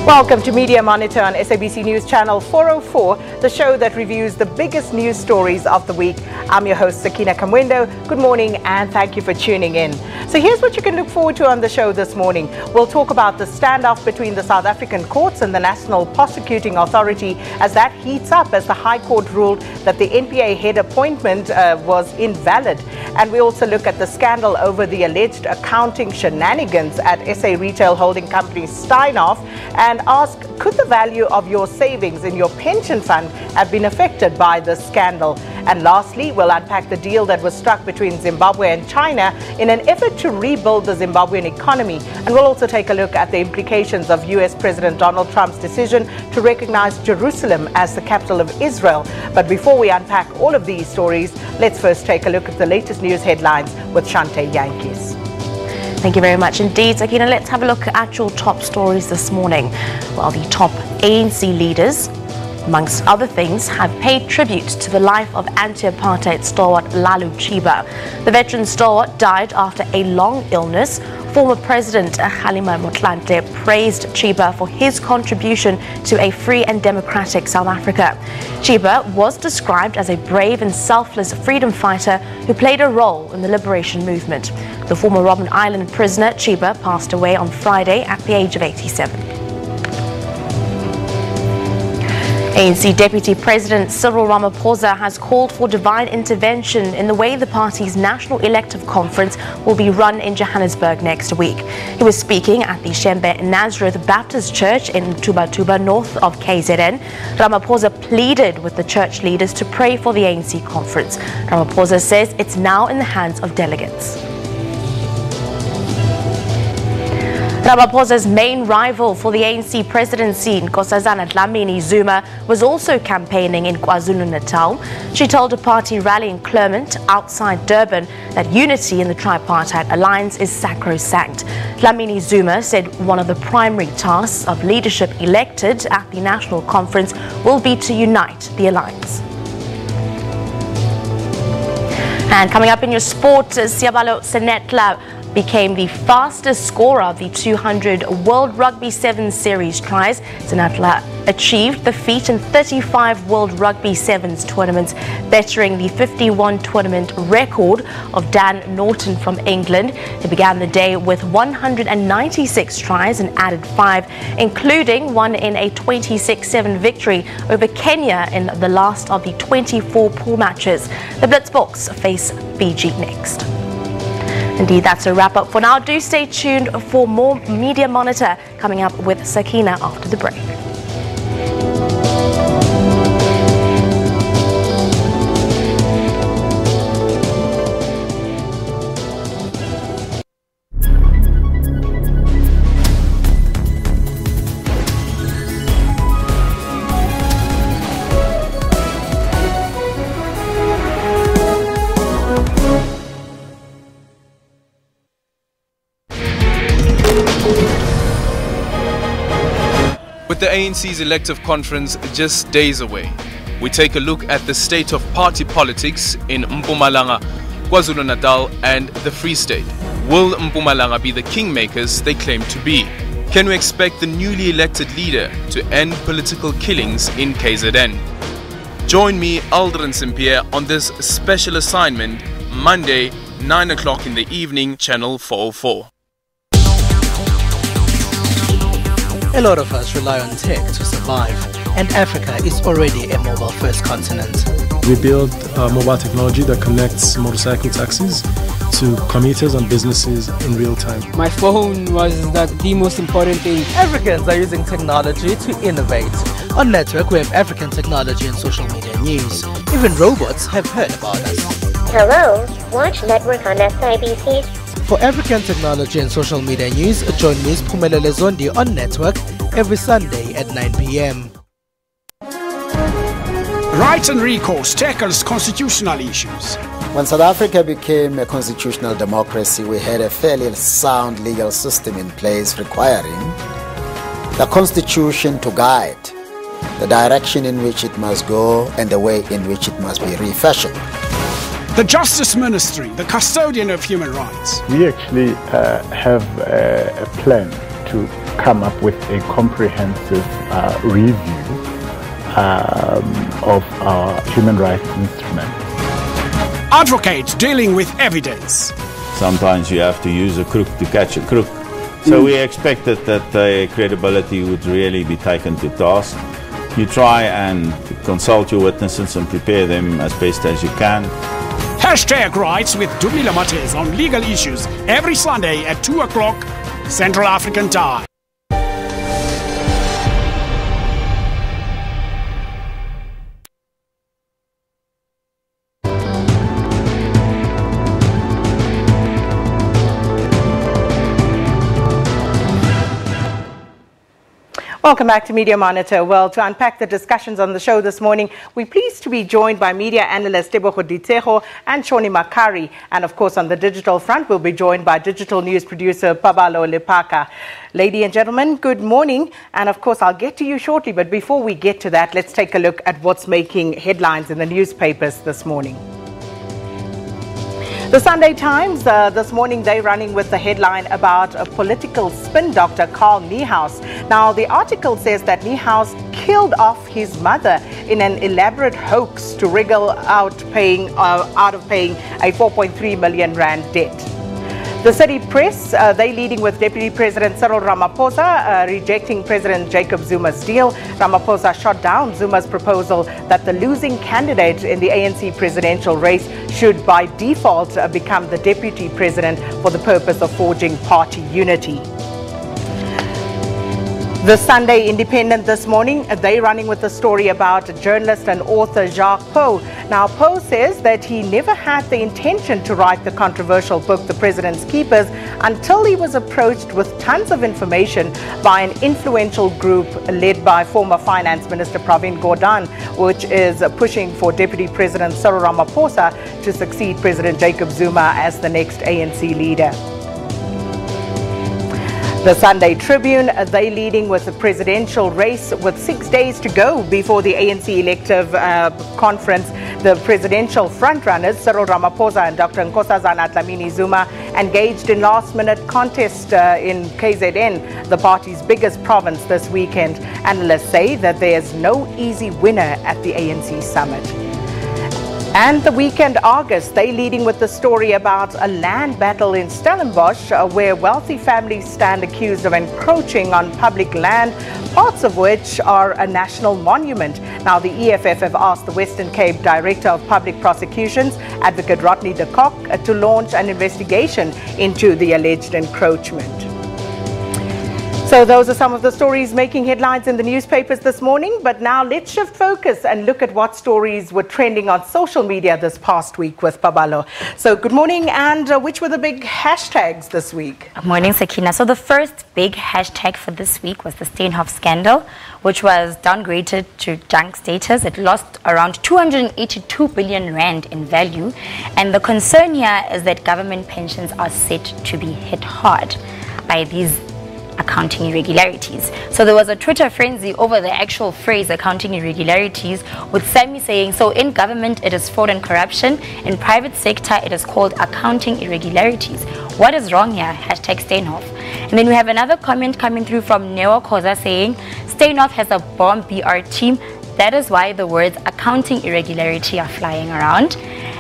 Welcome to Media Monitor on SABC News Channel 404, the show that reviews the biggest news stories of the week. I'm your host, Sakina Kanwendo. Good morning and thank you for tuning in. So here's what you can look forward to on the show this morning. We'll talk about the standoff between the South African courts and the National Prosecuting Authority as that heats up as the High Court ruled that the NPA head appointment was invalid. And we also look at the scandal over the alleged accounting shenanigans at SA retail holding company Steinhoff and ask, could the value of your savings in your pension fund have been affected by this scandal? And lastly, we'll unpack the deal that was struck between Zimbabwe and China in an effort to rebuild the Zimbabwean economy. And we'll also take a look at the implications of US President Donald Trump's decision to recognize Jerusalem as the capital of Israel. But before we unpack all of these stories, let's first take a look at the latest news headlines with Shante Yankees. Thank you very much indeed, Sakina. Let's have a look at your top stories this morning. Well, the top ANC leaders, amongst other things, have paid tribute to the life of anti-apartheid stalwart Lalu Chiba. The veteran stalwart died after a long illness. Former President Kgalema Motlanthe praised Chiba for his contribution to a free and democratic South Africa. Chiba was described as a brave and selfless freedom fighter who played a role in the liberation movement. The former Robben Island prisoner Chiba passed away on Friday at the age of 87. ANC Deputy President Cyril Ramaphosa has called for divine intervention in the way the party's National Elective Conference will be run in Johannesburg next week. He was speaking at the Shembe Nazareth Baptist Church in Tubatuba, north of KZN. Ramaphosa pleaded with the church leaders to pray for the ANC conference. Ramaphosa says it's now in the hands of delegates. Ramaphosa's main rival for the ANC presidency, Nkosazana Dlamini Zuma, was also campaigning in KwaZulu-Natal. She told a party rally in Clermont outside Durban that unity in the tripartite alliance is sacrosanct. Dlamini Zuma said one of the primary tasks of leadership elected at the national conference will be to unite the alliance. And coming up in your sport, Siabalo Senetla became the fastest scorer of the 200 World Rugby 7 Series tries. Senatla achieved the feat in 35 World Rugby 7s tournaments, bettering the 51 tournament record of Dan Norton from England. He began the day with 196 tries and added 5, including one in a 26-7 victory over Kenya in the last of the 24 pool matches. The Blitzboks face Fiji next. Indeed, that's a wrap up for now. Do stay tuned for more Media Monitor coming up with Sakina after the break. With the ANC's elective conference just days away, we take a look at the state of party politics in Mpumalanga, KwaZulu-Natal and the Free State. Will Mpumalanga be the kingmakers they claim to be? Can we expect the newly elected leader to end political killings in KZN? Join me, Aldrin St-Pierre, on this special assignment, Monday, 9 o'clock in the evening, Channel 404. A lot of us rely on tech to survive, and Africa is already a mobile-first continent. We built mobile technology that connects motorcycle taxis to commuters and businesses in real time. My phone was the most important thing. Africans are using technology to innovate. On Network, we have African technology and social media news. Even robots have heard about us. Hello, watch Network on SABC. For African technology and social media news, join Ms. Phumelele Zondi on Network every Sunday at 9 p.m. Rights and Recourse tackles constitutional issues. When South Africa became a constitutional democracy, we had a fairly sound legal system in place requiring the Constitution to guide the direction in which it must go and the way in which it must be refashioned. The Justice Ministry, the custodian of human rights. We actually have a plan to come up with a comprehensive review of our human rights instrument. Advocate dealing with evidence. Sometimes you have to use a crook to catch a crook. So we expected that their credibility would really be taken to task. You try and consult your witnesses and prepare them as best as you can. Hashtag Rights with Dumila Mates on legal issues every Sunday at 2 o'clock Central African Time. Welcome back to Media Monitor. Well, to unpack the discussions on the show this morning, we're pleased to be joined by media analyst Tebogo Ditego and Shoni Makari. And of course, on the digital front, we'll be joined by digital news producer Pabalo Lepaka. Ladies and gentlemen, good morning. And of course, I'll get to you shortly. But before we get to that, let's take a look at what's making headlines in the newspapers this morning. The Sunday Times this morning, they're running with the headline about a political spin doctor, Carl Niehaus. Now, the article says that Niehaus killed off his mother in an elaborate hoax to wriggle out of paying a 4.3 million rand debt. The City Press, they leading with Deputy President Cyril Ramaphosa, rejecting President Jacob Zuma's deal. Ramaphosa shot down Zuma's proposal that the losing candidate in the ANC presidential race should by default become the deputy president for the purpose of forging party unity. The Sunday Independent this morning, they running with the story about journalist and author Jacques Poe. Now, Poe says that he never had the intention to write the controversial book, The President's Keepers, until he was approached with tons of information by an influential group led by former Finance Minister Pravin Gordhan, which is pushing for Deputy President Cyril Ramaphosa to succeed President Jacob Zuma as the next ANC leader. The Sunday Tribune, they leading with the presidential race with 6 days to go before the ANC elective conference. The presidential frontrunners, Cyril Ramaphosa and Dr. Nkosazana Dlamini Zuma, engaged in last-minute contest in KZN, the party's biggest province this weekend. Analysts say that there's no easy winner at the ANC summit. And the Weekend Argus, they leading with the story about a land battle in Stellenbosch where wealthy families stand accused of encroaching on public land, parts of which are a national monument. Now, the EFF have asked the Western Cape Director of Public Prosecutions, Advocate Rodney de Kock, to launch an investigation into the alleged encroachment. So those are some of the stories making headlines in the newspapers this morning. But now let's shift focus and look at what stories were trending on social media this past week with Pabalo. So good morning, and which were the big hashtags this week? Good morning, Sakina. So the first big hashtag for this week was the Steinhoff scandal, which was downgraded to junk status. It lost around 282 billion rand in value. And the concern here is that government pensions are set to be hit hard by these accounting irregularities. So there was a Twitter frenzy over the actual phrase accounting irregularities, with Sammy saying, so in government it is fraud and corruption, in private sector it is called accounting irregularities. What is wrong here? Hashtag Steinhoff. And then we have another comment coming through from Neo Koza saying, Steinhoff has a bomb BR team. That is why the words accounting irregularity are flying around.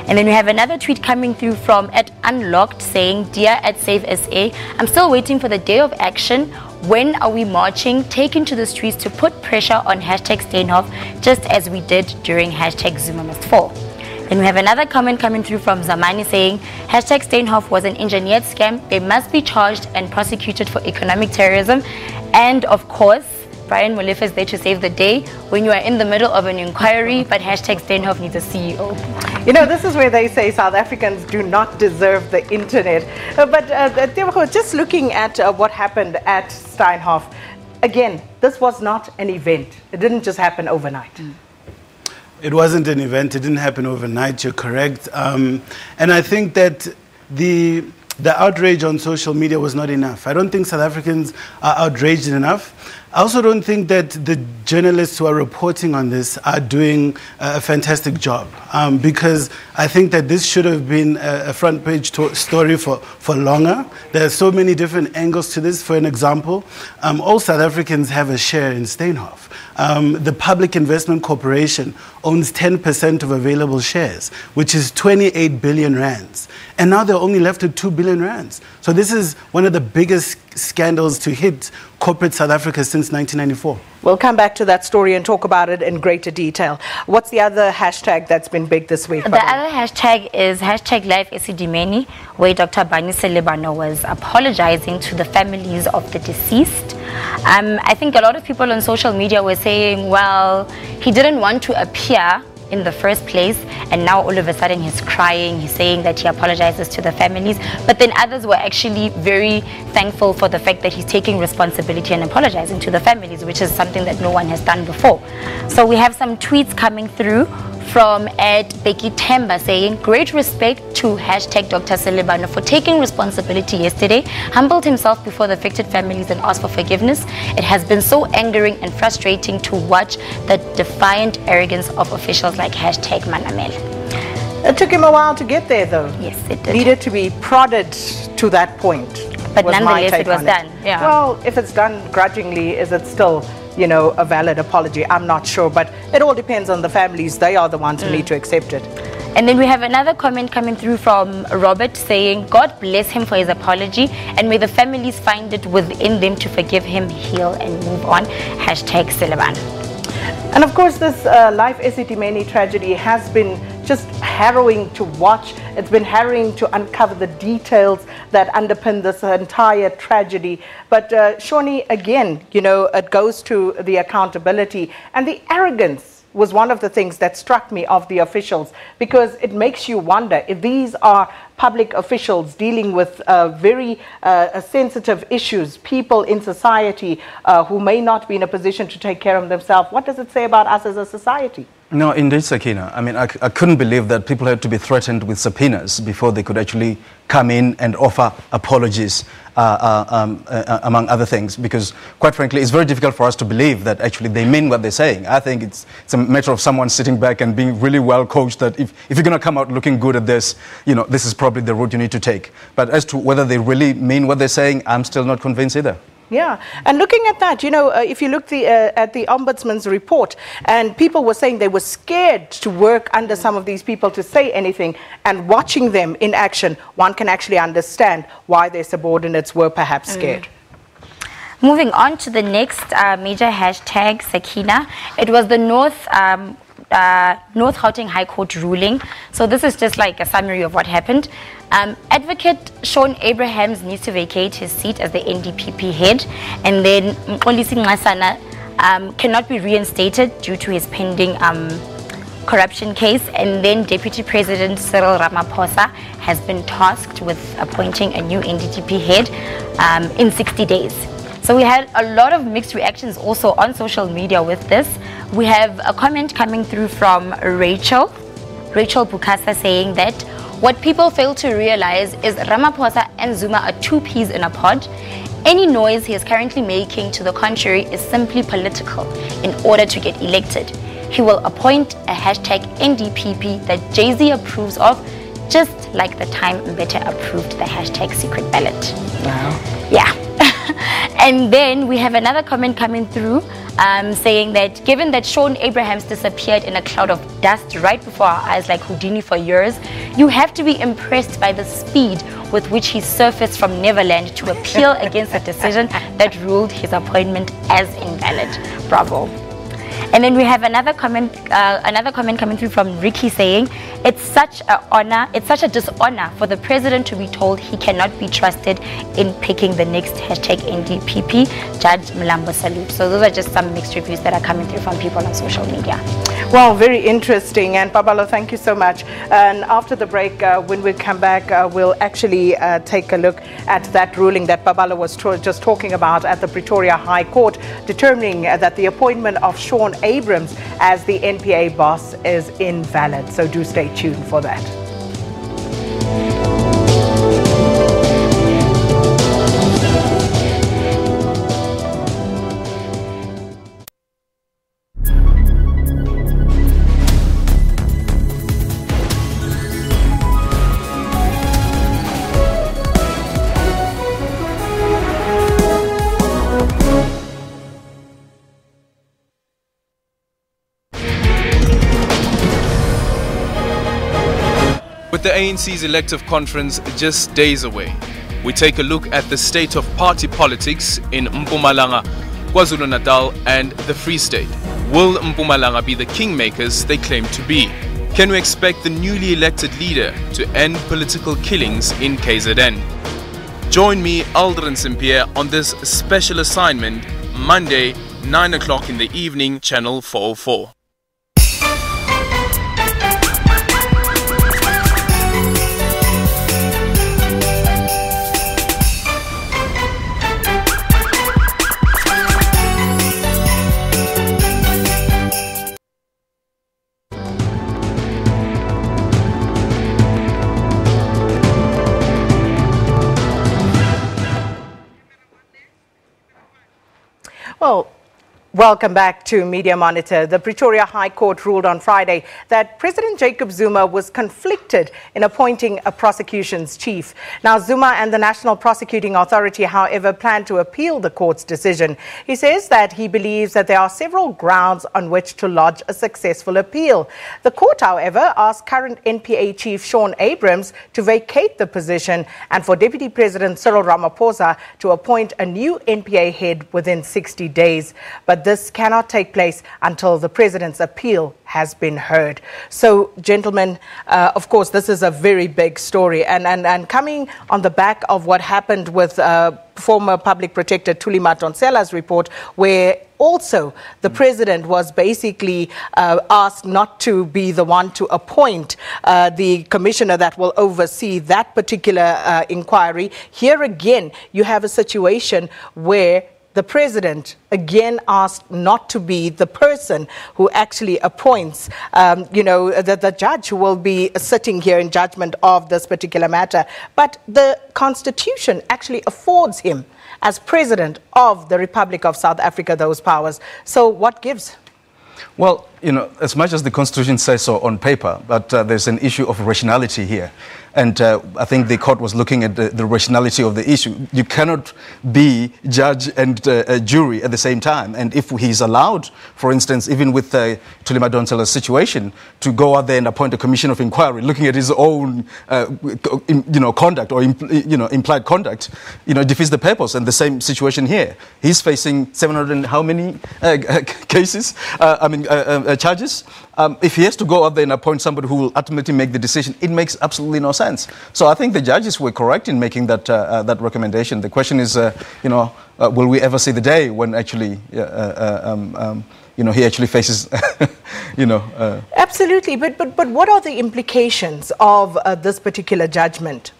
And then we have another tweet coming through from @Unlocked saying, Dear @SaveSA, I'm still waiting for the day of action. When are we marching, taking to the streets to put pressure on hashtag Steinhoff, just as we did during hashtag Zuma must fall? Then we have another comment coming through from Zamani saying, hashtag Steinhoff was an engineered scam. They must be charged and prosecuted for economic terrorism. And of course, Brian Molefe is there to save the day when you are in the middle of an inquiry, but hashtag Steinhoff needs a CEO. You know, this is where they say South Africans do not deserve the internet. But just looking at what happened at Steinhoff, again, this was not an event. It didn't just happen overnight. It wasn't an event. It didn't happen overnight. You're correct. And I think that the outrage on social media was not enough. I don't think South Africans are outraged enough. I also don't think that the journalists who are reporting on this are doing a fantastic job, because I think that this should have been a front page story for longer. There are so many different angles to this. For an example, all South Africans have a share in Steinhoff. The Public Investment Corporation owns 10% of available shares, which is 28 billion rands. And now they're only left with 2 billion rands. So this is one of the biggest scandals to hit corporate South Africa since 1994. We'll come back to that story and talk about it in greater detail. What's the other hashtag that's been big this week? The other hashtag is hashtag Life Esidimeni, where Dr. Bani Selebano was apologizing to the families of the deceased. I think a lot of people on social media were saying, well, he didn't want to appear in the first place, and now all of a sudden he's crying, he's saying that he apologizes to the families. But then others were actually very thankful for the fact that he's taking responsibility and apologizing to the families, which is something that no one has done before. So we have some tweets coming through from Becky Temba saying, great respect to hashtag Dr. Selebano for taking responsibility yesterday, humbled himself before the affected families and asked for forgiveness. It has been so angering and frustrating to watch the defiant arrogance of officials like hashtag Manamela. It took him a while to get there, though. Yes, it did. Needed to be prodded to that point. But nonetheless, it was done. Yeah. Well, if it's done grudgingly, is it still, you know, a valid apology? I'm not sure, but it all depends on the families. They are the ones who need to accept it. And then we have another comment coming through from Robert saying, God bless him for his apology, and may the families find it within them to forgive him, heal, and move on. Hashtag Seleban. And of course, this Life Esidimeni tragedy has been just harrowing to watch. It's been harrowing to uncover the details that underpin this entire tragedy. But Shawnee, again, you know, it goes to the accountability, and the arrogance was one of the things that struck me of the officials, because it makes you wonder if these are public officials dealing with very sensitive issues, people in society who may not be in a position to take care of themselves. What does it say about us as a society? No, indeed, Sakina. I mean, I couldn't believe that people had to be threatened with subpoenas before they could actually come in and offer apologies, among other things, because, quite frankly, it's very difficult for us to believe that actually they mean what they're saying. I think it's a matter of someone sitting back and being really well coached that if you're going to come out looking good at this, you know, this is probably the route you need to take. But as to whether they really mean what they're saying, I'm still not convinced either. Yeah, and looking at that, you know, if you look at the Ombudsman's report, and people were saying they were scared to work under some of these people to say anything, and watching them in action, one can actually understand why their subordinates were perhaps scared. Moving on to the next major hashtag, Sakina, it was the North Gauteng High Court ruling. So this is just like a summary of what happened. Advocate Sean Abrahams needs to vacate his seat as the NDPP head, and then Mxolisi Nxasana cannot be reinstated due to his pending corruption case, and then Deputy President Cyril Ramaphosa has been tasked with appointing a new NDPP head in 60 days. So we had a lot of mixed reactions also on social media with this. We have a comment coming through from Rachel Bukasa saying that what people fail to realize is Ramaphosa and Zuma are two peas in a pod. Any noise he is currently making to the contrary is simply political in order to get elected. He will appoint a hashtag NDPP that Jay-Z approves of, just like the time Mbete approved the hashtag secret ballot. Wow. Yeah. And then we have another comment coming through saying that given that Sean Abrahams disappeared in a cloud of dust right before our eyes like Houdini for years, you have to be impressed by the speed with which he surfaced from Neverland to appeal against a decision that ruled his appointment as invalid. Bravo. And then we have another comment coming through from Ricky saying, it's such a dishonor for the president to be told he cannot be trusted in picking the next hashtag NDPP. Judge Mlambo salute. So those are just some mixed reviews that are coming through from people on social media. Well, very interesting. And Babalo, thank you so much. And after the break, when we come back, we'll actually take a look at that ruling that Babalo was just talking about at the Pretoria High Court, determining that the appointment of Sean Abrams as the NPA boss is invalid. So do stay tuned for that. With the ANC's elective conference just days away, we take a look at the state of party politics in Mpumalanga, KwaZulu-Natal and the Free State. Will Mpumalanga be the kingmakers they claim to be? Can we expect the newly elected leader to end political killings in KZN? Join me, Aldrin St-Pierre, on this special assignment, Monday, 9 o'clock in the evening, Channel 404. Well, welcome back to Media Monitor. The Pretoria High Court ruled on Friday that President Jacob Zuma was conflicted in appointing a prosecution's chief. Now, Zuma and the National Prosecuting Authority, however, plan to appeal the court's decision. He says that he believes that there are several grounds on which to lodge a successful appeal. The court, however, asked current NPA chief Shaun Abrahams to vacate the position and for Deputy President Cyril Ramaphosa to appoint a new NPA head within 60 days. But this cannot take place until the president's appeal has been heard. So, gentlemen, of course, this is a very big story. And coming on the back of what happened with former public protector Thuli Madonsela's report, where also the president was basically asked not to be the one to appoint the commissioner that will oversee that particular inquiry. Here again, you have a situation where the president again asked not to be the person who actually appoints, the judge who will be sitting here in judgment of this particular matter. But the Constitution actually affords him, as president of the Republic of South Africa, those powers. So what gives? Well, as much as the Constitution says so on paper, but there's an issue of rationality here. And I think the court was looking at the rationality of the issue. You cannot be judge and jury at the same time. And if he's allowed, for instance, even with Thuli Madonsela's situation, to go out there and appoint a commission of inquiry, looking at his own, conduct or implied conduct, defeats the purpose. And the same situation here. He's facing 700 and how many cases? Charges. If he has to go out there and appoint somebody who will ultimately make the decision, it makes absolutely no sense. So I think the judges were correct in making that that recommendation. The question is, will we ever see the day when actually, he actually faces, Absolutely, but what are the implications of this particular judgment?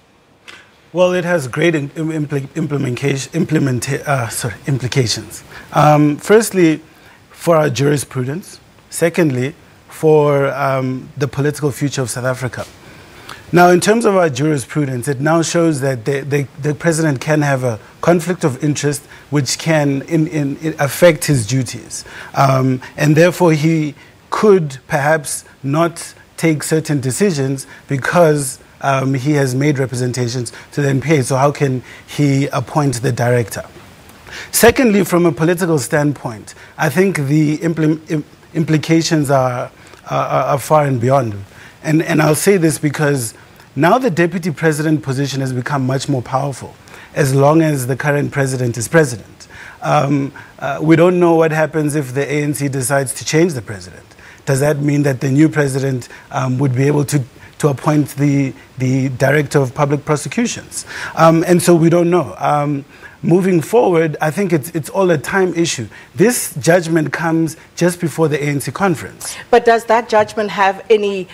Well, it has great implications. Firstly, for our jurisprudence. Secondly, for the political future of South Africa. Now, in terms of our jurisprudence, it now shows that the president can have a conflict of interest which can affect his duties. And therefore, he could perhaps not take certain decisions because he has made representations to the NPA. So how can he appoint the director? Secondly, from a political standpoint, I think the implications are far and beyond. And I'll say this because now the deputy president position has become much more powerful as long as the current president is president. We don't know what happens if the ANC decides to change the president. Does that mean that the new president would be able to appoint the director of public prosecutions? And so we don't know. Moving forward, I think it's all a time issue. This judgment comes just before the ANC conference. But does that judgment have any,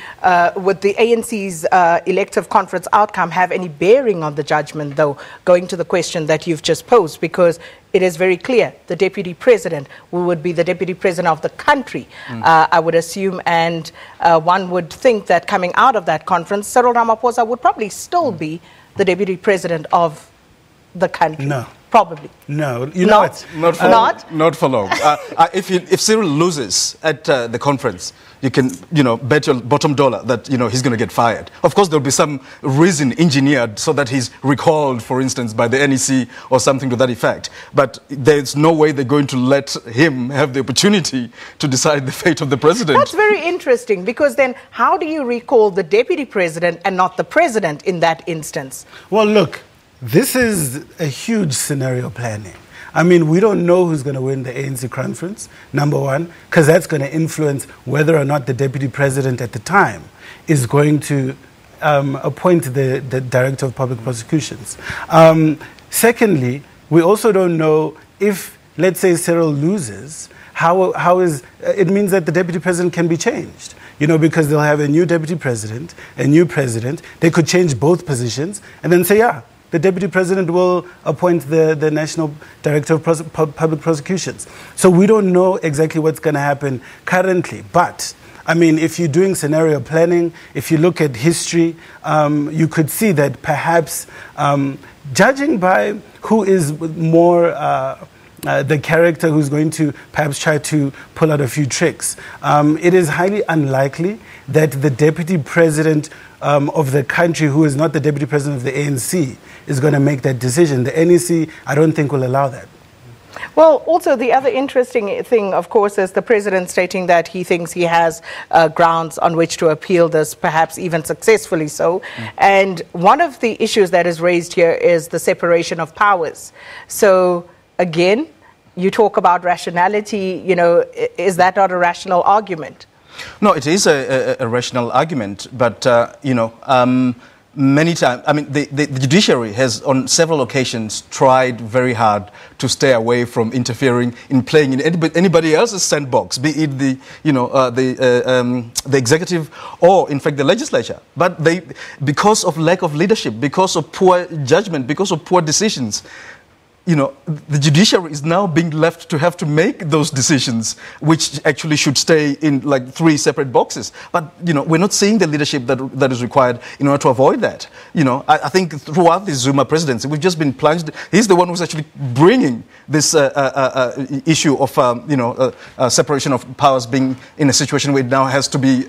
with the ANC's elective conference outcome, have any bearing on the judgment, though, going to the question that you've just posed? Because it is very clear the deputy president would be the deputy president of the country, I would assume, and one would think that coming out of that conference, Cyril Ramaphosa would probably still be the deputy president of the country. No. Probably. No. Not for long. If Cyril loses at the conference, you can, bet your bottom dollar that, he's going to get fired. Of course, there'll be some reason engineered so that he's recalled, for instance, by the NEC or something to that effect. But there's no way they're going to let him have the opportunity to decide the fate of the president. That's very interesting, because then how do you recall the deputy president and not the president in that instance? Well, look, this is a huge scenario planning. I mean, we don't know who's going to win the ANC conference, number one, because that's going to influence whether or not the deputy president at the time is going to appoint the director of public prosecutions. Secondly, we also don't know if, let's say, Cyril loses, it means that the deputy president can be changed. Because they'll have a new deputy president, a new president. They could change both positions and then say, yeah, the deputy president will appoint the national director of public prosecutions. So we don't know exactly what's going to happen currently. But, I mean, if you're doing scenario planning, if you look at history, you could see that perhaps judging by who is more the character who's going to perhaps try to pull out a few tricks, it is highly unlikely that the deputy president of the country, who is not the deputy president of the ANC, is going to make that decision. The NEC, I don't think, will allow that. Well, also the other interesting thing, of course, is the president stating that he thinks he has grounds on which to appeal this, perhaps even successfully so. And one of the issues that is raised here is the separation of powers. So, again, you talk about rationality, is that not a rational argument? No, it is a rational argument, but, many times, I mean, the judiciary has on several occasions tried very hard to stay away from interfering in playing in anybody else's sandbox, be it the executive or, in fact, the legislature. But because of lack of leadership, because of poor judgment, because of poor decisions, the judiciary is now being left to have to make those decisions, which actually should stay in like 3 separate boxes. But, we're not seeing the leadership that is required in order to avoid that. I think throughout the Zuma presidency, we've just been plunged. He's the one who's actually bringing this issue of, separation of powers being in a situation where it now has to be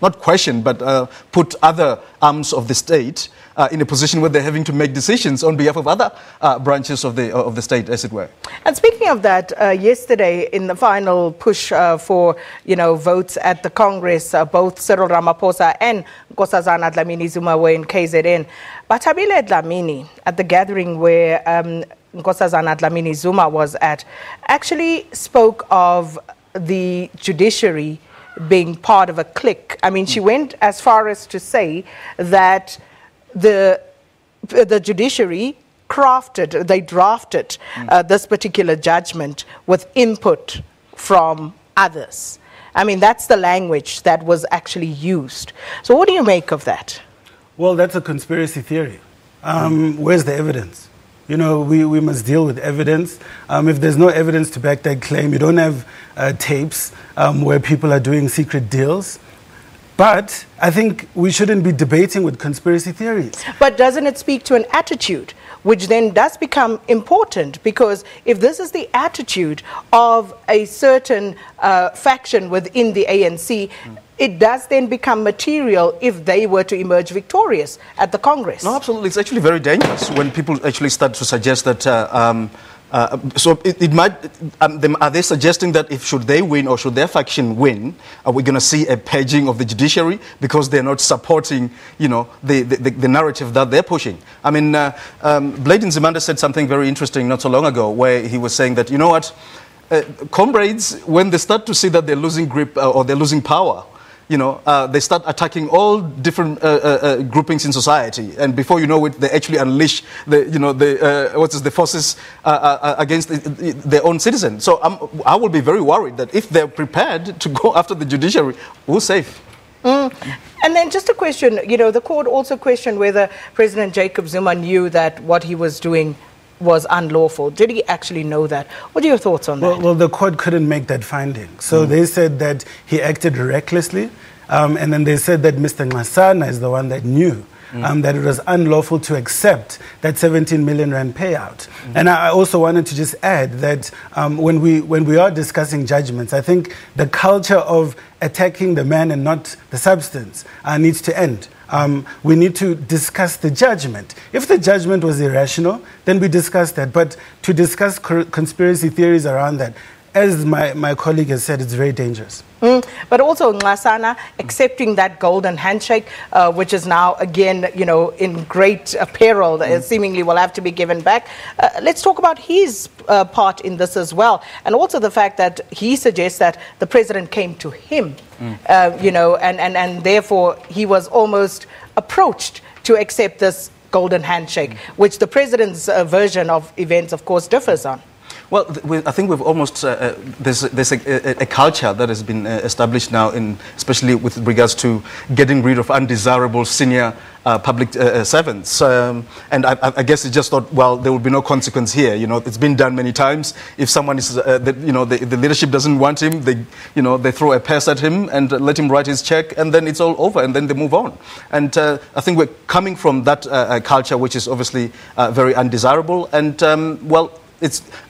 not questioned, but put other arms of the state in a position where they're having to make decisions on behalf of other branches of the state, as it were. And speaking of that, yesterday in the final push for votes at the Congress, both Cyril Ramaphosa and Nkosazana Dlamini Zuma were in KZN. But Tabile Dlamini, at the gathering where Nkosazana Dlamini Zuma was at, actually spoke of the judiciary being part of a clique. I mean, she went as far as to say that the judiciary drafted this particular judgment with input from others. I mean, that's the language that was actually used. So what do you make of that? Well, that's a conspiracy theory. Where's the evidence? We must deal with evidence. If there's no evidence to back that claim, you don't have tapes where people are doing secret deals. But I think we shouldn't be debating with conspiracy theories. But doesn't it speak to an attitude, which then does become important? Because if this is the attitude of a certain faction within the ANC, it does then become material if they were to emerge victorious at the Congress. No, absolutely. It's actually very dangerous when people actually start to suggest that so it might, are they suggesting that should they win or should their faction win, are we going to see a paging of the judiciary because they're not supporting, the narrative that they're pushing? I mean, Bladen Zimanda said something very interesting not so long ago where he was saying that, comrades, when they start to see that they're losing grip or they're losing power, they start attacking all different groupings in society, and before you know it, they actually unleash the forces against their own citizens. So I will be very worried that if they're prepared to go after the judiciary, who's safe? And then just a question, the court also questioned whether President Jacob Zuma knew that what he was doing was unlawful. Did he actually know that? What are your thoughts on that? Well, the court couldn't make that finding. So they said that he acted recklessly, and then they said that Mr. Ngasana is the one that knew that it was unlawful to accept that 17 million rand payout. And I also wanted to just add that when we are discussing judgments, I think the culture of attacking the man and not the substance needs to end. We need to discuss the judgment. If the judgment was irrational, then we discuss that. But to discuss conspiracy theories around that, as my colleague has said, it's very dangerous. But also, Ngasana, accepting that golden handshake, which is now again, you know, in great peril, seemingly will have to be given back. Let's talk about his part in this as well, and also the fact that he suggests that the president came to him, you know, and therefore he was almost approached to accept this golden handshake, which the president's version of events, of course, differs on. Well, I think we've almost, there's a culture that has been established now, especially with regards to getting rid of undesirable senior public servants. And I guess it just thought, well, there will be no consequence here. You know, it's been done many times. If someone is, you know, the leadership doesn't want him, they throw a purse at him and let him write his check, and then it's all over, and then they move on. And I think we're coming from that culture, which is obviously very undesirable. And, well,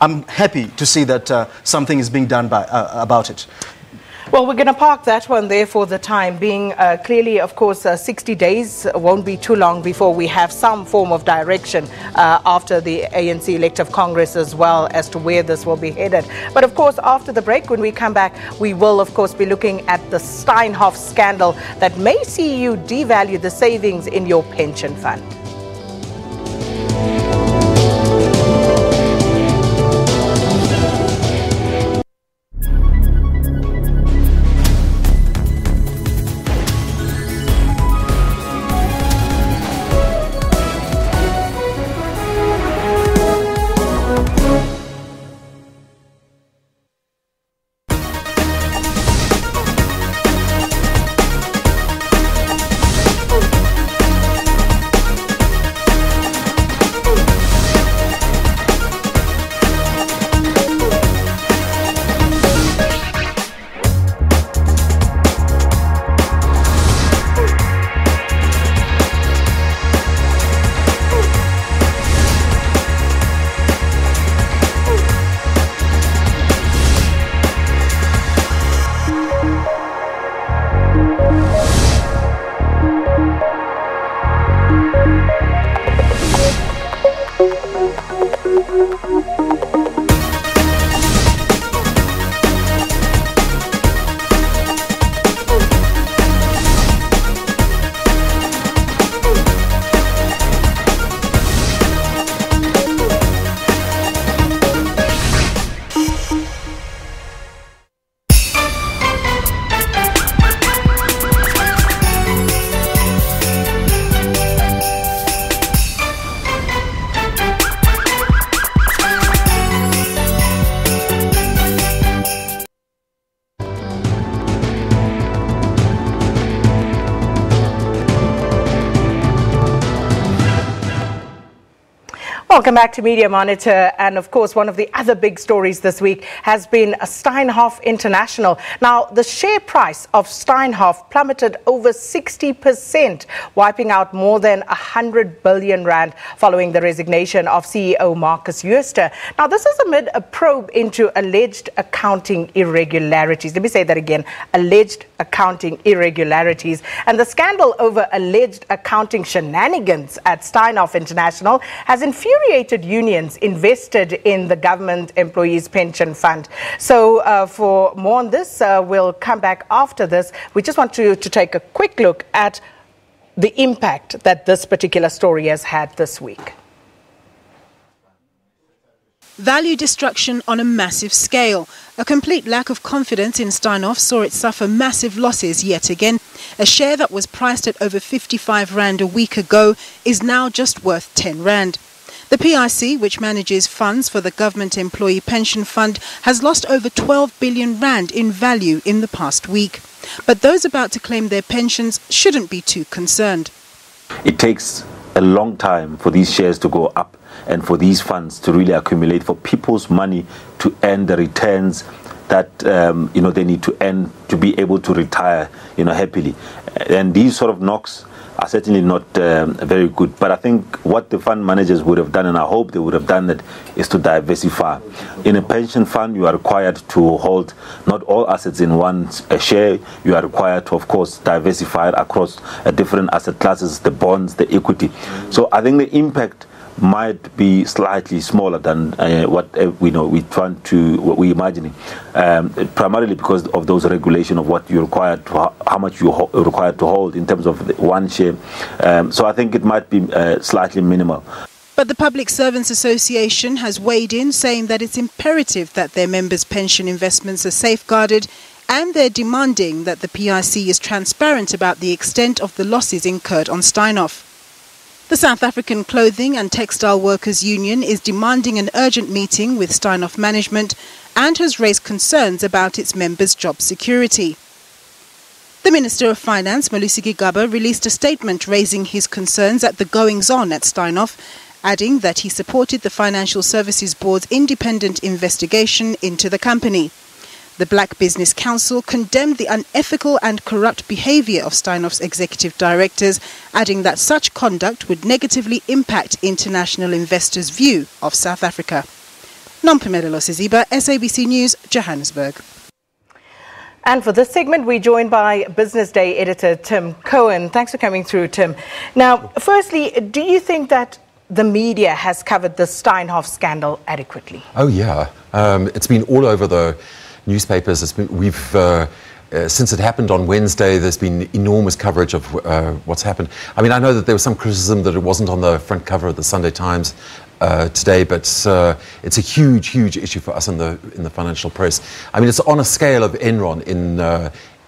I'm happy to see that something is being done about it. Well, we're going to park that one there for the time being. Clearly, of course, 60 days won't be too long before we have some form of direction after the ANC Elective Congress as well as to where this will be headed. But of course, after the break, when we come back, we will, of course, be looking at the Steinhoff scandal that may see you devalue the savings in your pension fund. Welcome back to Media Monitor, and of course one of the other big stories this week has been Steinhoff International. Now the share price of Steinhoff plummeted over 60%, wiping out more than 100 billion rand following the resignation of CEO Marcus Jooste. Now this is amid a probe into alleged accounting irregularities. Let me say that again, alleged accounting irregularities. And the scandal over alleged accounting shenanigans at Steinhoff International has infuriated unions invested in the government employees pension fund. So for more on this, we'll come back after this. We just want to take a quick look at the impact that this particular story has had this week. Value destruction on a massive scale. A complete lack of confidence in Steinhoff saw it suffer massive losses yet again. A share that was priced at over 55 rand a week ago is now just worth 10 rand. The PIC, which manages funds for the government employee pension fund, has lost over 12 billion rand in value in the past week. But those about to claim their pensions shouldn't be too concerned. It takes a long time for these shares to go up and for these funds to really accumulate, for people's money to earn the returns that they need to earn to be able to retire happily. And these sort of knocks are certainly not very good. But I think what the fund managers would have done, and I hope they would have done it, is to diversify. In a pension fund, you are required to hold not all assets in one share. You are required to, of course, diversify it across different asset classes, the bonds, the equity. So I think the impact might be slightly smaller than what we're imagining, primarily because of those regulations of what you're required to, how much you're required to hold in terms of one share. So I think it might be slightly minimal. But the Public Servants Association has weighed in, saying that it's imperative that their members' pension investments are safeguarded, and they're demanding that the PIC is transparent about the extent of the losses incurred on Steinhoff. The South African Clothing and Textile Workers Union is demanding an urgent meeting with Steinhoff management and has raised concerns about its members' job security. The Minister of Finance, Malusi Gigaba, released a statement raising his concerns at the goings-on at Steinhoff, adding that he supported the Financial Services Board's independent investigation into the company. The Black Business Council condemned the unethical and corrupt behaviour of Steinhoff's executive directors, adding that such conduct would negatively impact international investors' view of South Africa. Nompumelelo Siziba, SABC News, Johannesburg. And for this segment, we're joined by Business Day editor Tim Cohen. Thanks for coming through, Tim. Now, firstly, do you think that the media has covered the Steinhoff scandal adequately? Oh, yeah. It's been all over the newspapers. Since it happened on Wednesday, there's been enormous coverage of what's happened. I mean, I know that there was some criticism that it wasn't on the front cover of the Sunday Times today, but it's a huge, huge issue for us in the financial press. I mean, it's on a scale of Enron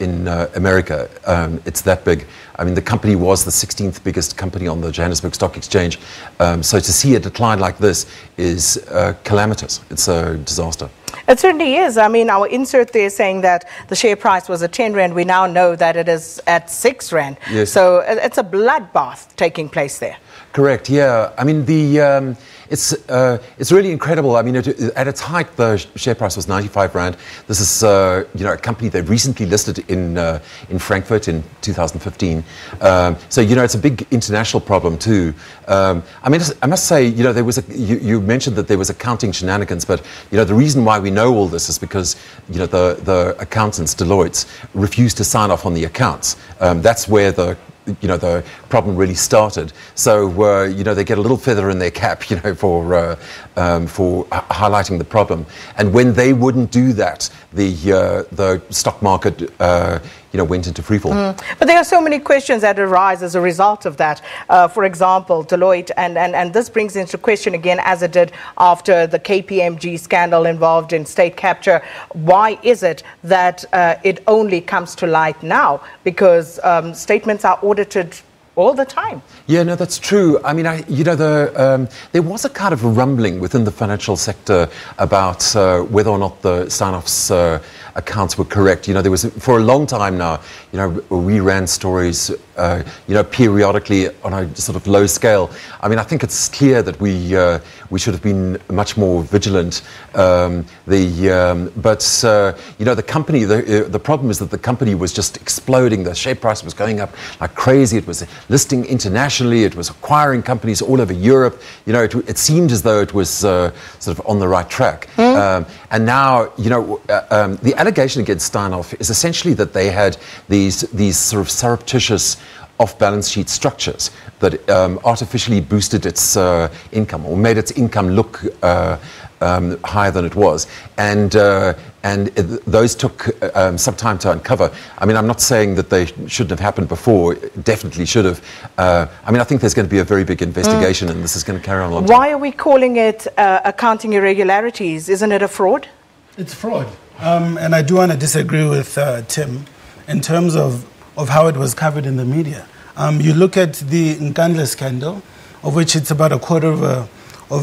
in America. It's that big. I mean, the company was the 16th biggest company on the Johannesburg Stock Exchange. So to see a decline like this is calamitous. It's a disaster. It certainly is. I mean, our insert there saying that the share price was at 10 Rand. We now know that it is at 6 Rand. Yes. So it's a bloodbath taking place there. Correct, yeah. I mean, it's really incredible. I mean, at its height, the share price was 95 Rand. This is, a company that recently listed in Frankfurt in 2015. So, it's a big international problem too. I mean, I must say, there was you mentioned that there was accounting shenanigans, but, the reason why we know all this is because, the accountants, Deloitte, refused to sign off on the accounts. That's where the problem really started. So, they get a little feather in their cap, for highlighting the problem. And when they wouldn't do that, the stock market, went into freefall. But there are so many questions that arise as a result of that. For example, Deloitte, and this brings into question again, as it did after the KPMG scandal involved in state capture. Why is it that it only comes to light now? Because statements are audited all the time. Yeah, no, that's true. I mean, there was a kind of a rumbling within the financial sector about whether or not the Steinhoff's accounts were correct. There was, for a long time now, we ran stories, periodically on a sort of low scale. I mean, I think it's clear that we should have been much more vigilant. The company, the problem is that the company was just exploding. The share price was going up like crazy. It was listing internationally. It was acquiring companies all over Europe. It seemed as though it was sort of on the right track. And now, the allegation against Steinhoff is essentially that they had these sort of surreptitious off-balance sheet structures that artificially boosted its income or made its income look higher than it was, and those took some time to uncover. I mean, I'm not saying that they shouldn't have happened before. Definitely should have. I mean, I think there's going to be a very big investigation, and this is going to carry on a long time. Why are we calling it accounting irregularities? Isn't it a fraud? It's fraud, and I do want to disagree with Tim in terms of how it was covered in the media. You look at the Nkandla scandal, of which it's about a quarter of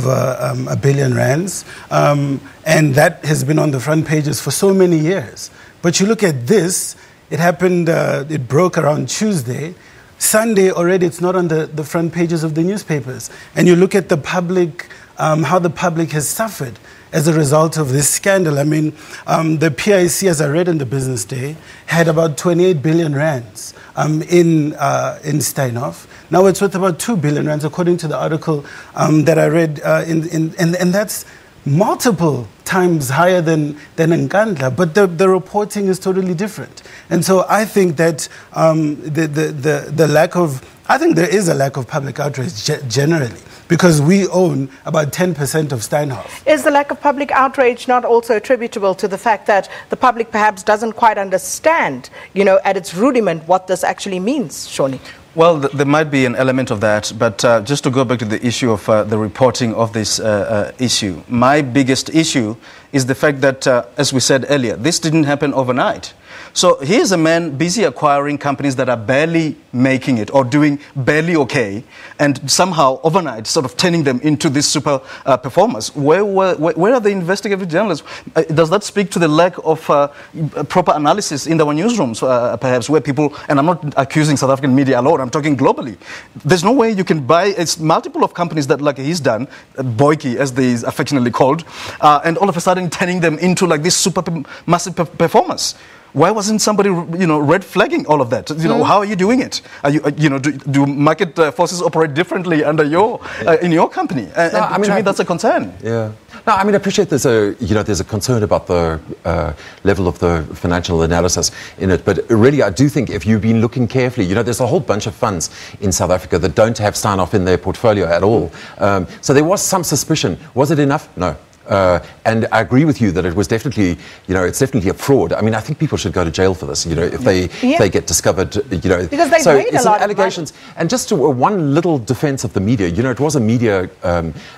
a billion rands, and that has been on the front pages for so many years. But you look at this, it happened, it broke around Tuesday. Sunday already it's not on the front pages of the newspapers. And you look at the public, how the public has suffered as a result of this scandal. I mean, the PIC, as I read in the Business Day, had about 28 billion rands in Steinhoff. Now it's worth about 2 billion rands, according to the article that I read, and that's multiple times higher than Nkandla, but the reporting is totally different. And so I think that the lack of, I think there is a lack of public outrage generally, because we own about 10% of Steinhoff. Is the lack of public outrage not also attributable to the fact that the public perhaps doesn't quite understand, at its rudiment, what this actually means, Shawnee? Well, there might be an element of that, but just to go back to the issue of the reporting of this issue, my biggest issue is the fact that, as we said earlier, this didn't happen overnight. So here's a man busy acquiring companies that are barely making it or doing barely okay, and somehow overnight sort of turning them into these super performers. Where are the investigative journalists? Does that speak to the lack of proper analysis in our newsrooms, perhaps, where people, and I'm not accusing South African media alone, I'm talking globally. There's no way you can buy, it's multiple of companies that like he's done, Boyki as they is affectionately called, and all of a sudden turning them into like these super massive performers. Why wasn't somebody, red flagging all of that? How are you doing it? Are you, do market forces operate differently under your, in your company? To me, that's a concern. Yeah. No, I appreciate there's a concern about the level of the financial analysis in it, but really I do think if you've been looking carefully, there's a whole bunch of funds in South Africa that don't have Steinhoff in their portfolio at all. So there was some suspicion. Was it enough? No. And I agree with you that it was definitely, it's definitely a fraud. I think people should go to jail for this, if they get discovered, Because they've so made a lot allegations. Of money. And just to, one little defense of the media, it was a media,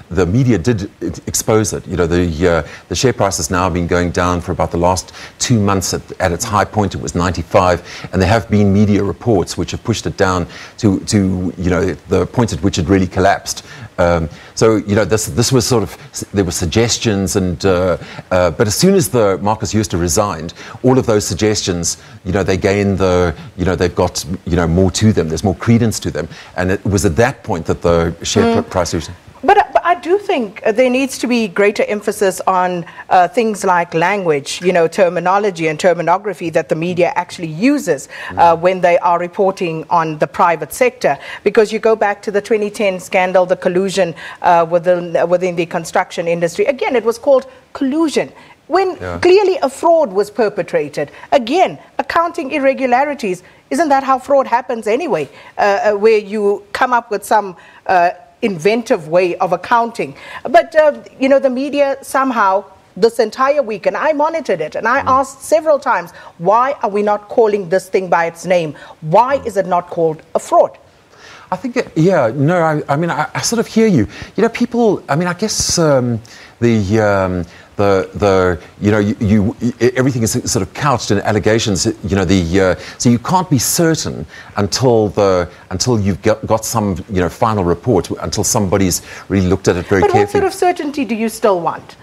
the media did expose it. The share price has now been going down for about the last 2 months. At its high point, it was 95, and there have been media reports which have pushed it down to the point at which it really collapsed. So this was sort of, there were suggestions, and but as soon as the Marcus Jooste resigned, all of those suggestions, they gained they've got more to them. There's more credence to them, and it was at that point that the share price. But I do think there needs to be greater emphasis on things like language, terminology and terminography that the media actually uses when they are reporting on the private sector. Because you go back to the 2010 scandal, the collusion within the construction industry. Again, it was called collusion, when clearly a fraud was perpetrated. Again, accounting irregularities. Isn't that how fraud happens anyway? Where you come up with some inventive way of accounting. But, the media somehow, this entire week, and I monitored it, and I asked several times, why are we not calling this thing by its name? Why is it not called a fraud? I think, I sort of hear you. People, I guess everything is sort of couched in allegations. So you can't be certain until you've got some final report, until somebody's really looked at it very carefully. But what sort of certainty do you still want?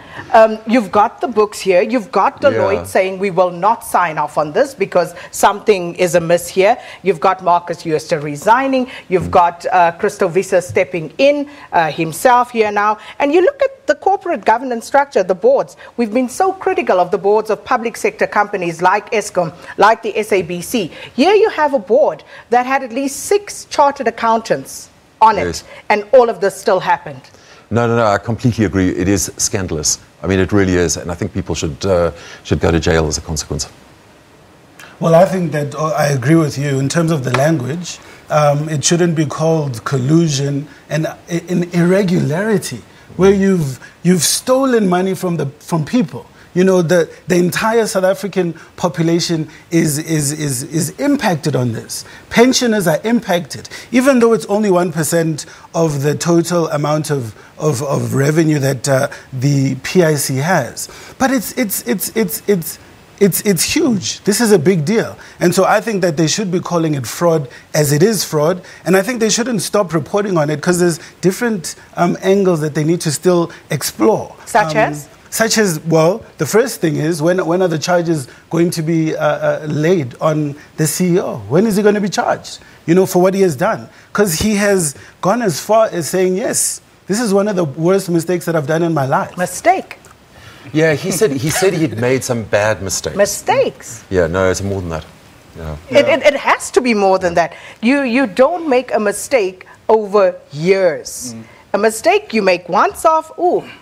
You've got the books here. You've got Deloitte saying we will not sign off on this because something is amiss here. You've got Marcus Jooste resigning. You've got Christo Wiese stepping in himself here now. And you look at the corporate governance structure, the boards. We've been so critical of the boards of public sector companies like Eskom, like the SABC. Here you have a board that had at least 6 chartered accountants on it, and all of this still happened. No, I completely agree. It is scandalous. It really is, and I think people should go to jail as a consequence. Well, I think that I agree with you in terms of the language. It shouldn't be called collusion and irregularity, where you've stolen money from people. The entire South African population is impacted on this. Pensioners are impacted, even though it's only 1% of the total amount of revenue that the PIC has. But it's huge. This is a big deal. And so I think that they should be calling it fraud as it is fraud. And I think they shouldn't stop reporting on it because there's different angles that they need to still explore. Such as, well, the first thing is, when are the charges going to be laid on the CEO? When is he going to be charged, for what he has done? Because he has gone as far as saying, yes, this is one of the worst mistakes that I've done in my life. Mistake? Yeah, he said he'd made some bad mistakes. Mistakes? Yeah, no, it's more than that. Yeah. It has to be more than that. You don't make a mistake over years. A mistake you make once off,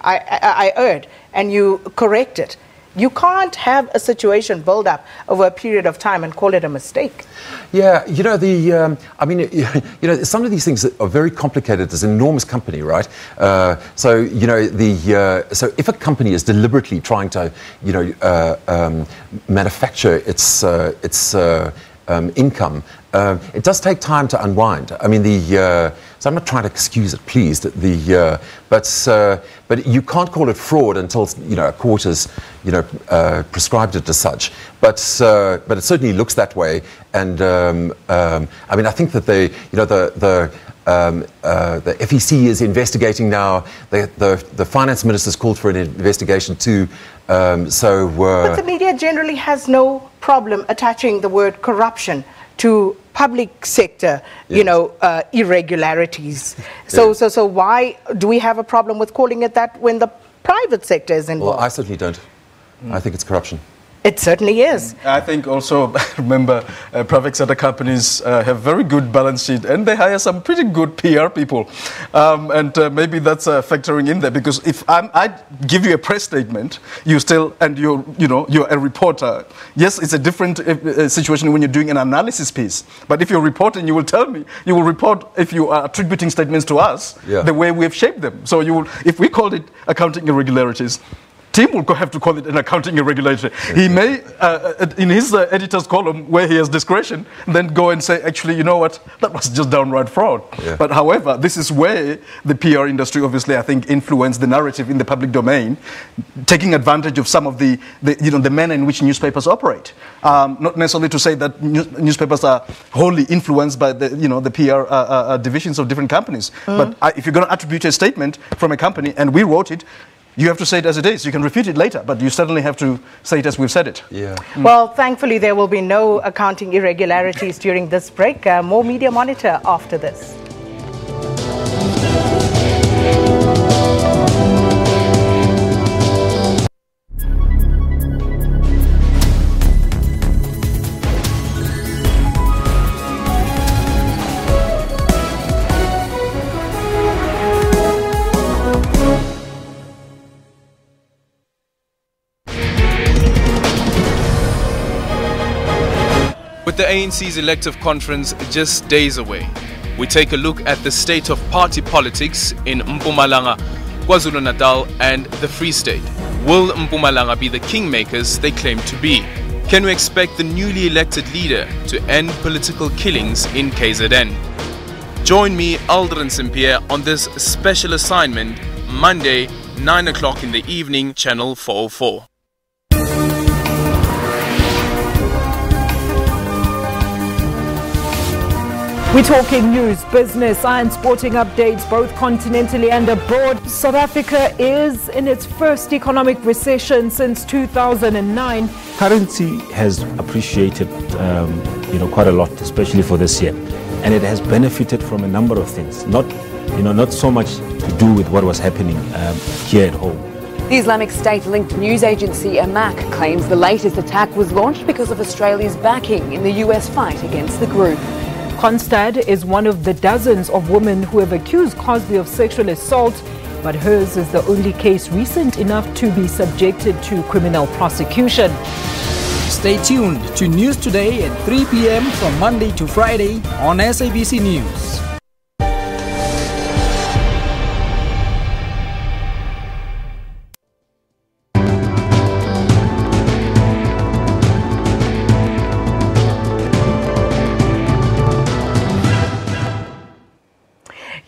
I erred, and you correct it. You can't have a situation build up over a period of time and call it a mistake. Yeah, you know, some of these things are very complicated. It's an enormous company, right? So if a company is deliberately trying to, manufacture its income, it does take time to unwind. I mean, so I'm not trying to excuse it, please. But you can't call it fraud until a court has prescribed it as such. But it certainly looks that way. And I mean, I think that the FEC is investigating now. The finance minister's called for an investigation too. But the media generally has no problem attaching the word corruption to public sector, irregularities. So why do we have a problem with calling it that when the private sector is involved? Well, I certainly don't. I think it's corruption. It certainly is. I think also, remember, private sector companies have very good balance sheet and they hire some pretty good PR people. Maybe that's factoring in there, because if I give you a press statement, you're a reporter. Yes, it's a different situation when you're doing an analysis piece. But if you're reporting, you will tell me, you will report if you are attributing statements to us the way we have shaped them. So if we called it accounting irregularities, Tim will have to call it an accounting irregularity. He may, in his editor's column, where he has discretion, then go and say, actually, you know what, that was just downright fraud. Yeah. But however, this is where the PR industry, obviously, I think, influenced the narrative in the public domain, taking advantage of some of the manner in which newspapers operate. Not necessarily to say that newspapers are wholly influenced by the PR divisions of different companies. But if you're going to attribute a statement from a company, and we wrote it, you have to say it as it is. You can refute it later, but you certainly have to say it as we've said it. Yeah. Well, thankfully, there will be no accounting irregularities during this break. More Media Monitor after this. With the ANC's elective conference just days away, we take a look at the state of party politics in Mpumalanga, KwaZulu-Natal and the Free State. Will Mpumalanga be the kingmakers they claim to be? Can we expect the newly elected leader to end political killings in KZN? Join me, Aldrin St-Pierre, on this special assignment, Monday, 9 o'clock in the evening, Channel 404. We're talking news, business and sporting updates both continentally and abroad. South Africa is in its first economic recession since 2009. Currency has appreciated quite a lot, especially for this year. And it has benefited from a number of things, not so much to do with what was happening here at home. The Islamic State-linked news agency Amaq claims the latest attack was launched because of Australia's backing in the US fight against the group. Constad is one of the dozens of women who have accused Cosby of sexual assault, but hers is the only case recent enough to be subjected to criminal prosecution. Stay tuned to News Today at 3 p.m. from Monday to Friday on SABC News.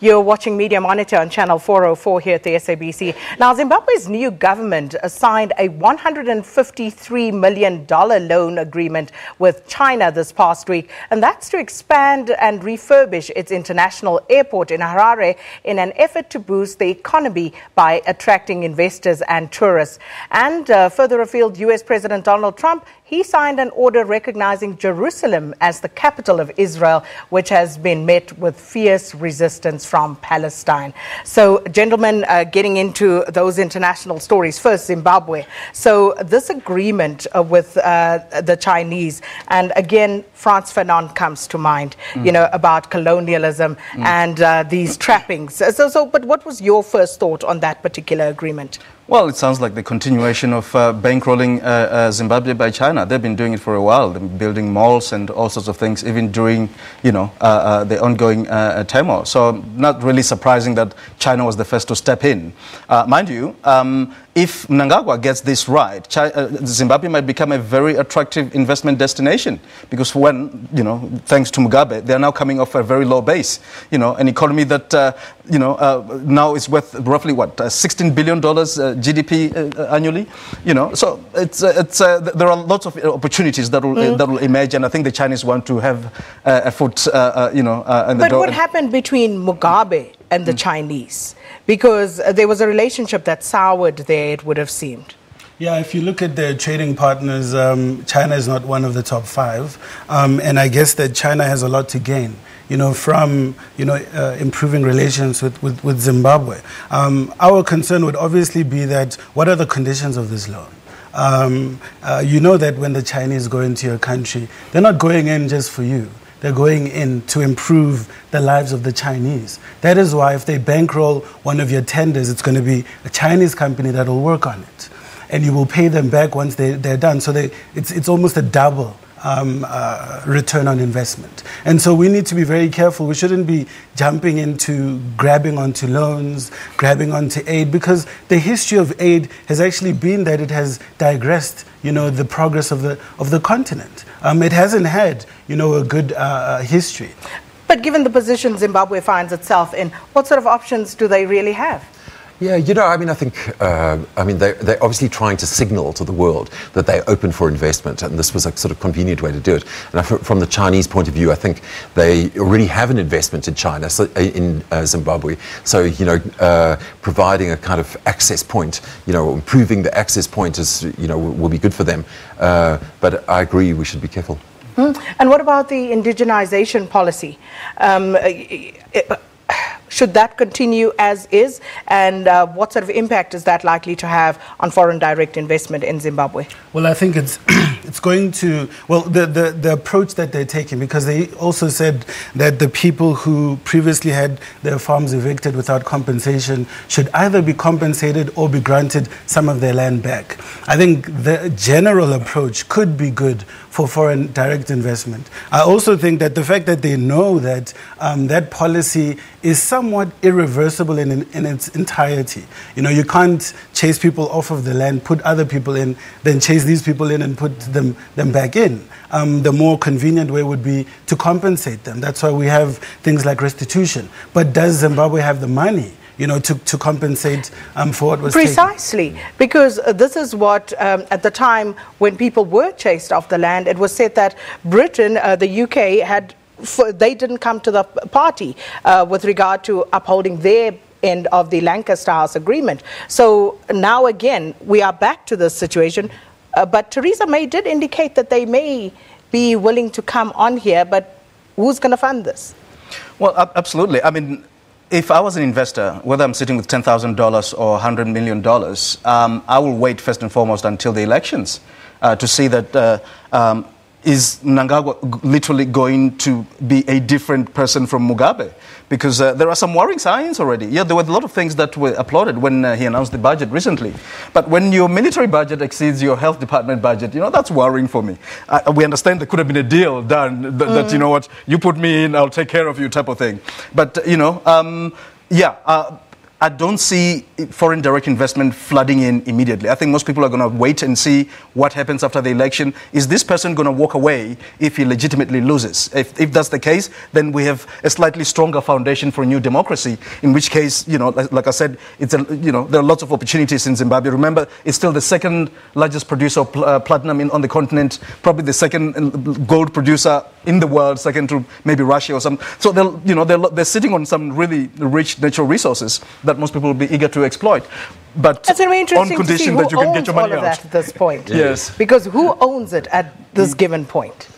You're watching Media Monitor on Channel 404 here at the SABC. Now, Zimbabwe's new government signed a $153 million loan agreement with China this past week, and that's to expand and refurbish its international airport in Harare in an effort to boost the economy by attracting investors and tourists. And further afield, U.S. President Donald Trump he signed an order recognizing Jerusalem as the capital of Israel, which has been met with fierce resistance from Palestine. So, gentlemen, getting into those international stories. First, Zimbabwe. So, this agreement with the Chinese, and again, Frantz Fanon comes to mind, you know, about colonialism and these trappings. But what was your first thought on that particular agreement? Well, it sounds like the continuation of bankrolling Zimbabwe by China. They've been doing it for a while. They've been building malls and all sorts of things, even during, you know, the ongoing turmoil. So not really surprising that China was the first to step in. Mind you, if Mnangagwa gets this right, Zimbabwe might become a very attractive investment destination, because when, you know, thanks to Mugabe, they are now coming off a very low base. You know, an economy that, you know, now is worth roughly, what, $16 billion GDP annually, you know. So there are lots of opportunities that will emerge, and I think the Chinese want to have a foot, you know, in the door. But what happened between Mugabe and the Chinese? Because there was a relationship that soured there, it would have seemed. Yeah, if you look at their trading partners, China is not one of the top 5, and I guess that China has a lot to gain, you know, from, you know, improving relations with Zimbabwe. Our concern would obviously be that what are the conditions of this loan? You know that when the Chinese go into your country, they're not going in just for you. They're going in to improve the lives of the Chinese. That is why if they bankroll one of your tenders, it's going to be a Chinese company that will work on it. And you will pay them back once they're done. So it's almost a double return on investment. And so we need to be very careful. We shouldn't be jumping into grabbing onto loans, grabbing onto aid, because the history of aid has actually been that it has digressed, you know, the progress of the continent. It hasn't had, you know, a good history. But given the position Zimbabwe finds itself in, what sort of options do they really have? Yeah, you know, I mean, I think, they're obviously trying to signal to the world that they're open for investment, and this was a sort of convenient way to do it. And from the Chinese point of view, I think they already have an investment in China, in Zimbabwe. So, you know, providing a kind of access point, you know, improving the access point is, you know, will be good for them. But I agree, we should be careful. And what about the indigenization policy? Should that continue as is? And what sort of impact is that likely to have on foreign direct investment in Zimbabwe? Well, I think it's going to, well, the approach that they're taking, because they also said that the people who previously had their farms evicted without compensation should either be compensated or be granted some of their land back. I think the general approach could be good for foreign direct investment. I also think that the fact that they know that that policy is somewhat irreversible in its entirety. You know, you can't chase people off of the land, put other people in, then chase these people in and put them back in. The more convenient way would be to compensate them. That's why we have things like restitution. But does Zimbabwe have the money, you know, to compensate for what was Precisely, taken? Because this is what, at the time when people were chased off the land, it was said that Britain, the UK, they didn't come to the party with regard to upholding their end of the Lancaster House Agreement. So now again, we are back to this situation. But Theresa May did indicate that they may be willing to come on here, but who's going to fund this? Well, absolutely. I mean, if I was an investor, whether I'm sitting with $10,000 or $100 million, I will wait first and foremost until the elections to see that is Mnangagwa literally going to be a different person from Mugabe? Because there are some worrying signs already. Yeah, there were a lot of things that were applauded when he announced the budget recently. But when your military budget exceeds your health department budget, you know, that's worrying for me. We understand there could have been a deal done that, you know what, you put me in, I'll take care of you type of thing. But, you know, I don't see foreign direct investment flooding in immediately. I think most people are going to wait and see what happens after the election. Is this person going to walk away if he legitimately loses? If that's the case, then we have a slightly stronger foundation for a new democracy, in which case, you know, like I said, you know, there are lots of opportunities in Zimbabwe. Remember, it's still the second largest producer of platinum on the continent, probably the second gold producer in the world, second to maybe Russia or some. So they're sitting on some really rich natural resources that most people will be eager to exploit. But it's very interesting on condition to see who that you can owns get your money all of out. that at this point. Yes. Because who owns it at this given point?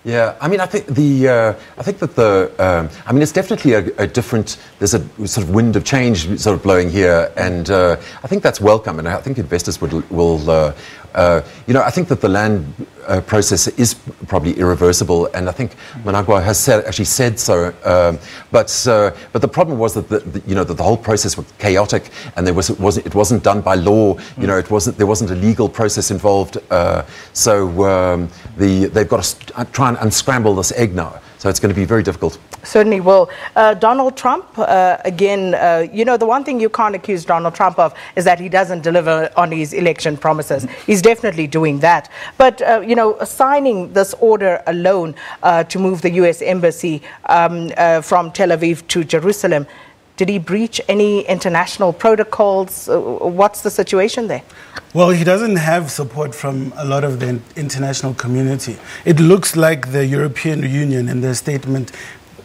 Yeah, I mean, I think it's definitely a different. There's a sort of wind of change sort of blowing here, and I think that's welcome. And I think investors will. I think that the land process is probably irreversible, and I think Managua has actually said so. But the problem was that the whole process was chaotic, and it wasn't done by law. There wasn't a legal process involved. They've got to try and unscramble this egg now. So it's going to be very difficult. Certainly will. Donald Trump, again, the one thing you can't accuse Donald Trump of is that he doesn't deliver on his election promises. He's definitely doing that. But, signing this order alone to move the U.S. Embassy from Tel Aviv to Jerusalem, did he breach any international protocols? What's the situation there? Well, he doesn't have support from a lot of the international community. It looks like the European Union in their statement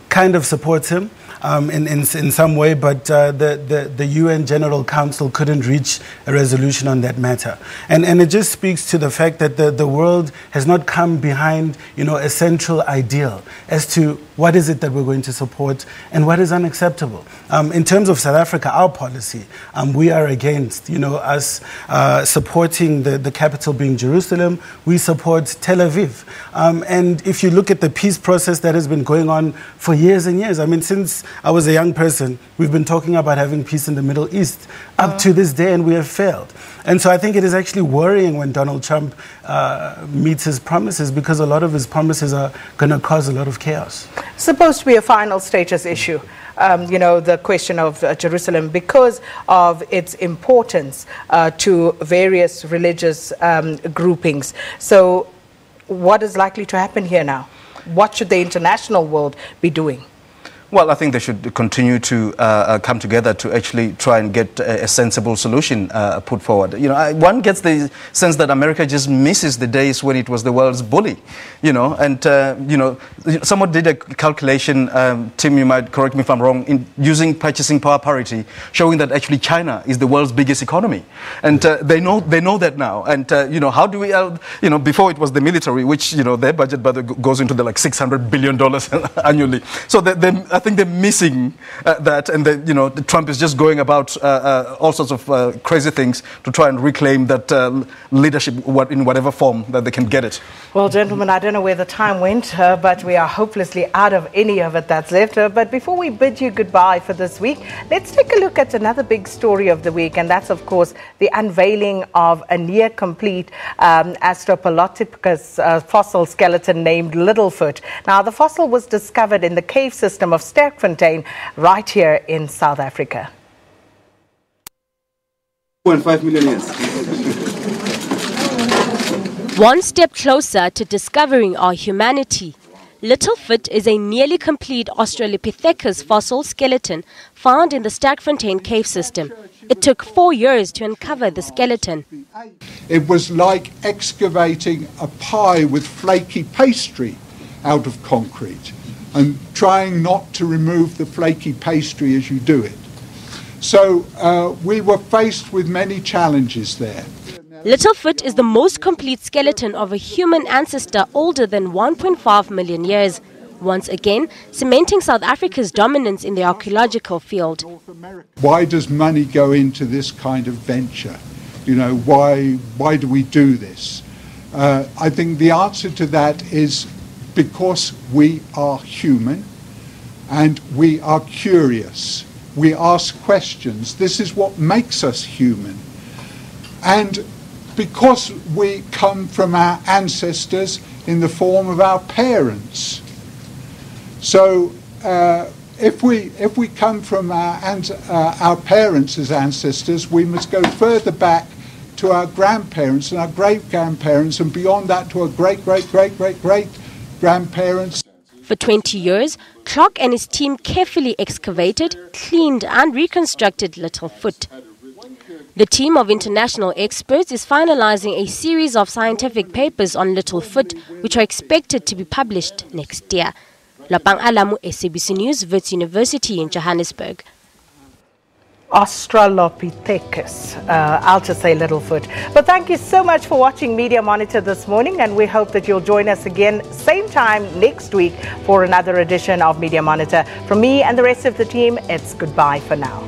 kind of supports him in some way, but the UN General Council couldn't reach a resolution on that matter. And it just speaks to the fact that the world has not come behind, a central ideal as to what is it that we're going to support and what is unacceptable. In terms of South Africa, our policy, we are against, us supporting the capital being Jerusalem. We support Tel Aviv. And if you look at the peace process that has been going on for years and years, I mean, since I was a young person, we've been talking about having peace in the Middle East up to this day, and we have failed. And so I think it is actually worrying when Donald Trump meets his promises, because a lot of his promises are going to cause a lot of chaos. Supposed to be a final status issue, the question of Jerusalem, because of its importance to various religious groupings. So what is likely to happen here now? What should the international world be doing? Well, I think they should continue to come together to actually try and get a sensible solution put forward. One gets the sense that America just misses the days when it was the world's bully, and, someone did a calculation, Tim, you might correct me if I'm wrong, in using purchasing power parity, showing that actually China is the world's biggest economy. And they know that now. And, how do we, before it was the military, which, their budget goes into the $600 billion annually. So I think they're missing that, and Trump is just going about all sorts of crazy things to try and reclaim that leadership in whatever form that they can get it. Well, gentlemen, I don't know where the time went, but we are hopelessly out of any of it that's left. But before we bid you goodbye for this week, let's take a look at another big story of the week, and that's, of course, the unveiling of a near-complete Australopithecus fossil skeleton named Littlefoot. Now, the fossil was discovered in the cave system of Sterkfontein right here in South Africa. 1.5 million years. One step closer to discovering our humanity. Littlefoot is a nearly complete Australopithecus fossil skeleton found in the Sterkfontein cave system. It took 4 years to uncover the skeleton. It was like excavating a pie with flaky pastry out of concrete, and trying not to remove the flaky pastry as you do it. So we were faced with many challenges there. Littlefoot is the most complete skeleton of a human ancestor older than 1.5 million years, once again cementing South Africa's dominance in the archaeological field. Why does money go into this kind of venture? Why do we do this? I think the answer to that is because we are human and we are curious. We ask questions. This is what makes us human. And because we come from our ancestors in the form of our parents. So if we come from our parents as ancestors, we must go further back to our grandparents and our great-grandparents, and beyond that to our great-great-great-great-great-grandparents. For 20 years, Clark and his team carefully excavated, cleaned and reconstructed Littlefoot. The team of international experts is finalizing a series of scientific papers on Littlefoot, which are expected to be published next year. Lapang Alamu, SABC News, Wits University in Johannesburg. Australopithecus. I'll just say Littlefoot. But thank you so much for watching Media Monitor this morning, and we hope that you'll join us again same time next week for another edition of Media Monitor. From me and the rest of the team, it's goodbye for now.